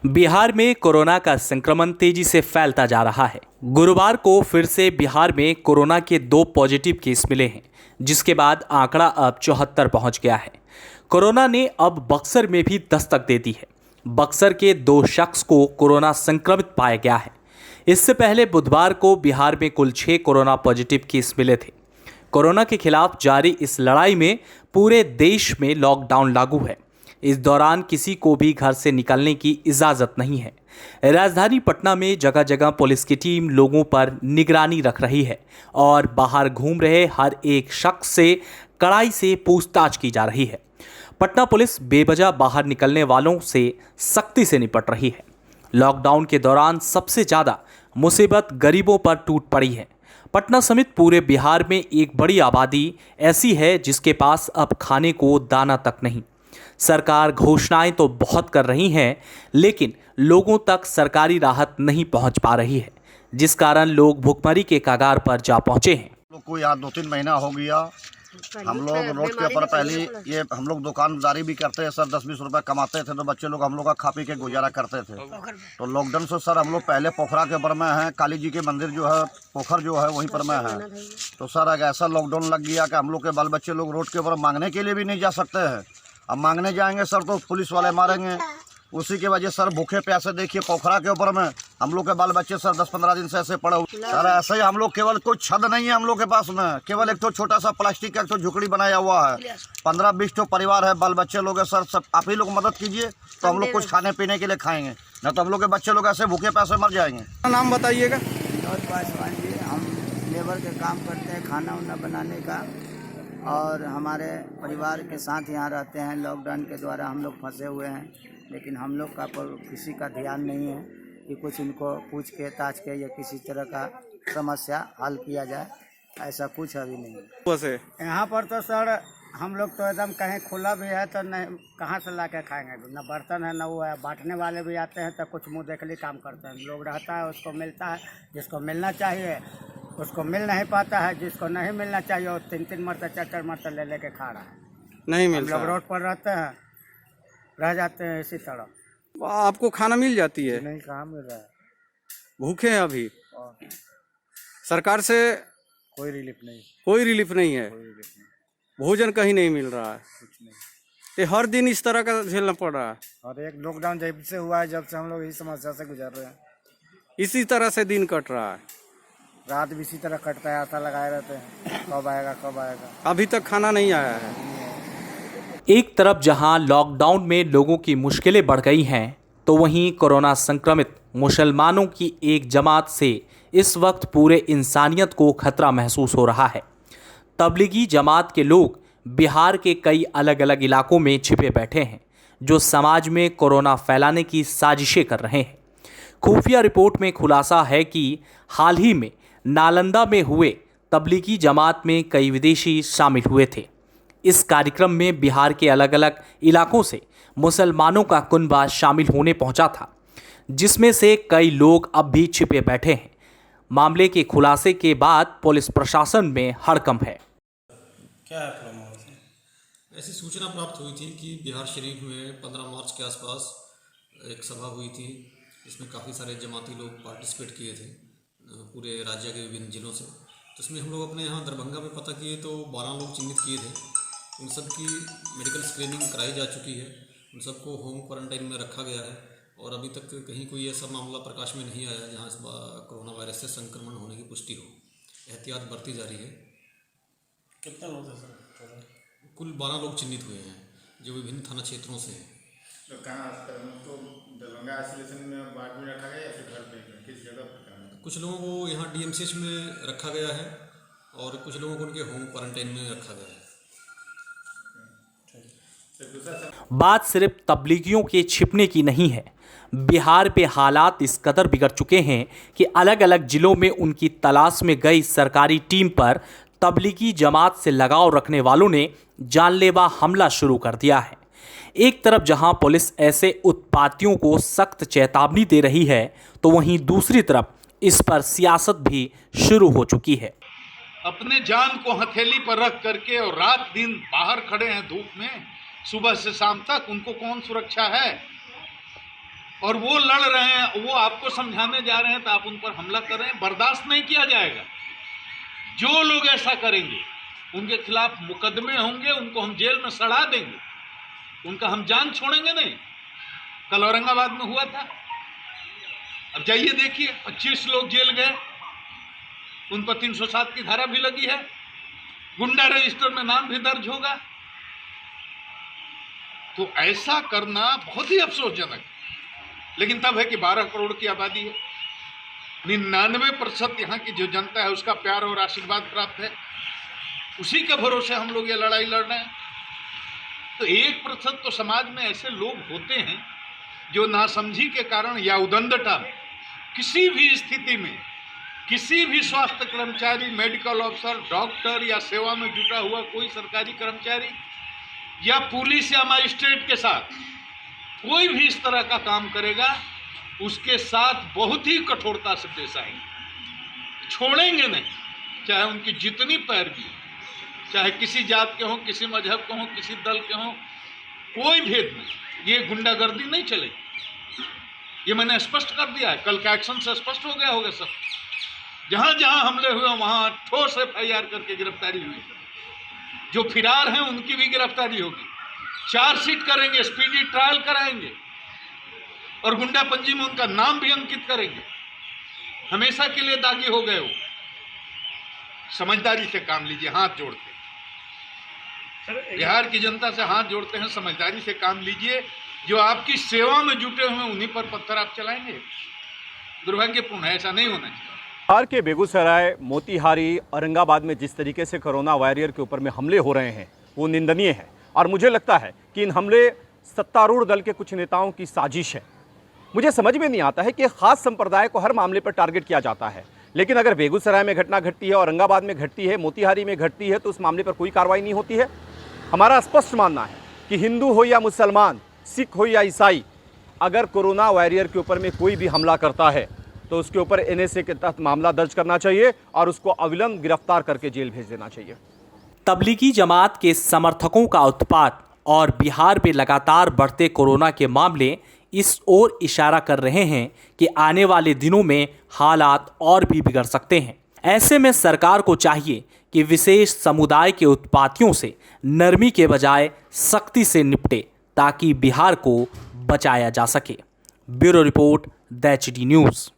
बिहार में कोरोना का संक्रमण तेजी से फैलता जा रहा है। गुरुवार को फिर से बिहार में कोरोना के 2 पॉजिटिव केस मिले हैं, जिसके बाद आंकड़ा अब 74 पहुंच गया है। कोरोना ने अब बक्सर में भी दस्तक दे दी है। बक्सर के 2 शख्स को कोरोना संक्रमित पाया गया है। इससे पहले बुधवार को बिहार में कुल 6 कोरोना पॉजिटिव केस मिले थे। कोरोना के खिलाफ जारी इस लड़ाई में पूरे देश में लॉकडाउन लागू है। इस दौरान किसी को भी घर से निकलने की इजाज़त नहीं है। राजधानी पटना में जगह जगह पुलिस की टीम लोगों पर निगरानी रख रही है और बाहर घूम रहे हर एक शख्स से कड़ाई से पूछताछ की जा रही है। पटना पुलिस बेवजह बाहर निकलने वालों से सख्ती से निपट रही है। लॉकडाउन के दौरान सबसे ज़्यादा मुसीबत गरीबों पर टूट पड़ी है। पटना समेत पूरे बिहार में एक बड़ी आबादी ऐसी है जिसके पास अब खाने को दाना तक नहीं। सरकार घोषणाएं तो बहुत कर रही हैं, लेकिन लोगों तक सरकारी राहत नहीं पहुंच पा रही है, जिस कारण लोग भुखमरी के कगार पर जा पहुंचे हैं। लोग को यहाँ 2-3 महीना हो गया। हम लोग रोड के ऊपर पहले ये हम लोग दुकानदारी भी करते हैं सर, 10-20 रुपये कमाते थे तो बच्चे लोग हम लोग का खा पी के गुजारा करते थे। तो लॉकडाउन से सर हम लोग पहले पोखरा के ऊपर में हैं, काली जी के मंदिर जो है पोखर जो है वहीं पर में है। तो सर अगर ऐसा लॉकडाउन लग गया कि हम लोग के बाल बच्चे लोग रोड के ऊपर मांगने के लिए भी नहीं जा सकते हैं। अब मांगने जाएंगे सर तो पुलिस वाले मारेंगे। उसी की वजह सर भूखे प्यासे देखिए पोखरा के ऊपर में हम लोग के बाल बच्चे सर 10-15 दिन से ऐसे पड़े हुए। सर ऐसे ही हम लोग केवल कोई छत नहीं है हम लोग के पास में, केवल एक तो छोटा सा प्लास्टिक का एक तो झुकड़ी बनाया हुआ है। 15-20 तो परिवार है, बाल बच्चे लोग हैं सर, सब आप ही लोग मदद कीजिए तो हम लोग कुछ खाने पीने के लिए खाएंगे, न तो हम लोग के बच्चे लोग ऐसे भूखे प्यासे मर जाएंगे। नाम बताइएगा। हम लेबर के काम करते हैं, खाना वाना बनाने का, और हमारे परिवार के साथ यहाँ रहते हैं। लॉकडाउन के द्वारा हम लोग फंसे हुए हैं, लेकिन हम लोग का पर किसी का ध्यान नहीं है कि कुछ इनको पूछ के ताछ के या किसी तरह का समस्या हल किया जाए, ऐसा कुछ अभी नहीं है। यहाँ पर तो सर हम लोग तो एकदम कहीं खुला भी है तो नहीं, कहाँ से ला के खाएँगे, न बर्तन है न वो है। बांटने वाले भी आते हैं तो कुछ मुँह देखली काम करते हैं। लोग रहता है उसको मिलता है, जिसको मिलना चाहिए उसको मिल नहीं पाता है, जिसको नहीं मिलना चाहिए वो 3-3 मरतबा 4-4 मरतबा ले लेके खा रहा है। नहीं मिलता। लोग रोड पर रहते हैं, रह जाते हैं इसी तरह। आपको खाना मिल जाती है? नहीं, कहाँ मिल रहा है, भूखे हैं अभी। सरकार से कोई रिलीफ नहीं, कोई रिलीफ नहीं है, भोजन कहीं नहीं मिल रहा है, कुछ नहीं। तो हर दिन इस तरह का झेलना पड़ रहा है। और एक लॉकडाउन जब से हुआ है, जब से हम लोग इस समस्या से गुजर रहे हैं। इसी तरह से दिन कट रहा है, रात भी इसी तरह कटता है, आशा लगाए रहते हैं कब आएगा कब आएगा। अभी तक खाना नहीं आया है। एक तरफ जहां लॉकडाउन में लोगों की मुश्किलें बढ़ गई हैं, तो वहीं कोरोना संक्रमित मुसलमानों की एक जमात से इस वक्त पूरे इंसानियत को खतरा महसूस हो रहा है। तबलीगी जमात के लोग बिहार के कई अलग अलग इलाकों में छिपे बैठे हैं, जो समाज में कोरोना फैलाने की साजिशें कर रहे हैं। खुफिया रिपोर्ट में खुलासा है कि हाल ही में नालंदा में हुए तबलीगी जमात में कई विदेशी शामिल हुए थे। इस कार्यक्रम में बिहार के अलग अलग इलाकों से मुसलमानों का कुनबा शामिल होने पहुंचा था, जिसमें से कई लोग अब भी छिपे बैठे हैं। मामले के खुलासे के बाद पुलिस प्रशासन में हड़कंप है। क्या है प्रॉब्लम? ऐसी सूचना प्राप्त हुई थी कि बिहार शरीफ में 15 मार्च के आसपास एक सभा हुई थी, इसमें काफ़ी सारे जमाती लोग पार्टिसिपेट किए थे पूरे राज्य के विभिन्न जिलों से। तो इसमें हम लोग अपने यहाँ दरभंगा में पता किए तो 12 लोग चिन्हित किए थे। उन सब की मेडिकल स्क्रीनिंग कराई जा चुकी है, उन सबको होम क्वारंटाइन में रखा गया है और अभी तक कहीं कोई ऐसा मामला प्रकाश में नहीं आया जहाँ इस कोरोना वायरस से संक्रमण होने की पुष्टि हो। एहतियात बरती जा रही है। कितने लोग हैं सर? कुल 12 लोग चिन्हित हुए हैं जो विभिन्न थाना क्षेत्रों से हैं। तो कहाँ तो दरभंगा आइसोलेशन में वार्ड में रखा गया या फिर घर पे किस जगह पर? कुछ लोगों को यहाँ DMCH में रखा गया है और कुछ लोगों को उनके होम क्वारंटाइन में रखा गया है। बात सिर्फ तबलीगियों के छिपने की नहीं है। बिहार पे हालात इस कदर बिगड़ चुके हैं कि अलग अलग जिलों में उनकी तलाश में गई सरकारी टीम पर तबलीगी जमात से लगाव रखने वालों ने जानलेवा हमला शुरू कर दिया है। एक तरफ जहां पुलिस ऐसे उत्पातियों को सख्त चेतावनी दे रही है, तो वहीं दूसरी तरफ इस पर सियासत भी शुरू हो चुकी है। अपने जान को हथेली पर रख करके और रात दिन बाहर खड़े हैं धूप में, सुबह से शाम तक, उनको कौन सुरक्षा है? और वो लड़ रहे हैं, वो आपको समझाने जा रहे हैं तो आप उन पर हमला कर रहे हैं। बर्दाश्त नहीं किया जाएगा। जो लोग ऐसा करेंगे उनके खिलाफ मुकदमे होंगे, उनको हम जेल में सड़ा देंगे, उनका हम जान छोड़ेंगे नहीं। कल औरंगाबाद में हुआ था, अब जाइए देखिए, 25 लोग जेल गए, उन पर 307 की धारा भी लगी है, गुंडा रजिस्टर में नाम भी दर्ज होगा। तो ऐसा करना बहुत ही अफसोसजनक है। लेकिन तब है कि 12 करोड़ की आबादी है, 99% यहाँ की जो जनता है उसका प्यार और आशीर्वाद प्राप्त है, उसी के भरोसे हम लोग ये लड़ाई लड़ रहे हैं। तो 1% तो समाज में ऐसे लोग होते हैं जो नासमझी के कारण या उदंडता किसी भी स्थिति में किसी भी स्वास्थ्य कर्मचारी, मेडिकल अफसर, डॉक्टर या सेवा में जुटा हुआ कोई सरकारी कर्मचारी या पुलिस या मजिस्ट्रेट के साथ कोई भी इस तरह का काम करेगा, उसके साथ बहुत ही कठोरता से पेश आएंगे, छोड़ेंगे नहीं। चाहे उनकी जितनी पैरवी, चाहे किसी जात के हों, किसी मजहब के हों, किसी दल के हों, कोई भेद नहीं। ये गुंडागर्दी नहीं चलेगी, ये मैंने स्पष्ट कर दिया है। कल के एक्शन से स्पष्ट हो गया होगा सब। जहां जहां हमले हुए वहां ठोस FIR करके गिरफ्तारी हुई। जो फिरार हैं उनकी भी गिरफ्तारी होगी, चार्जशीट करेंगे, स्पीडी ट्रायल कराएंगे और गुंडा पंजी में उनका नाम भी अंकित करेंगे। हमेशा के लिए दागी हो गए हो। समझदारी से काम लीजिए, हाथ जोड़ते हैं। बिहार की जनता से हाथ जोड़ते हैं, समझदारी से काम लीजिए। जो आपकी सेवा में जुटे हुए हैं उन्हीं पर पत्थर आप चलाएंगे, दुर्भाग्यपूर्ण है, ऐसा नहीं होना चाहिए। बिहार के बेगूसराय, मोतिहारी, औरंगाबाद में जिस तरीके से कोरोना वॉरियर के ऊपर में हमले हो रहे हैं वो निंदनीय है और मुझे लगता है कि इन हमले सत्तारूढ़ दल के कुछ नेताओं की साजिश है। मुझे समझ में नहीं आता है कि खास संप्रदाय को हर मामले पर टारगेट किया जाता है, लेकिन अगर बेगूसराय में घटना घटती है, औरंगाबाद में घटती है, मोतिहारी में घटती है तो उस मामले पर कोई कार्रवाई नहीं होती है। हमारा स्पष्ट मानना है कि हिंदू हो या मुसलमान, सिख हो या ईसाई, अगर कोरोना वॉरियर के ऊपर में कोई भी हमला करता है तो उसके ऊपर NSA के तहत मामला दर्ज करना चाहिए और उसको अविलंब गिरफ्तार करके जेल भेज देना चाहिए। तबलीगी जमात के समर्थकों का उत्पात और बिहार में लगातार बढ़ते कोरोना के मामले इस ओर इशारा कर रहे हैं कि आने वाले दिनों में हालात और भी बिगड़ सकते हैं। ऐसे में सरकार को चाहिए कि विशेष समुदाय के उत्पातियों से नरमी के बजाय सख्ती से निपटे ताकि बिहार को बचाया जा सके। Bureau report, the HD news.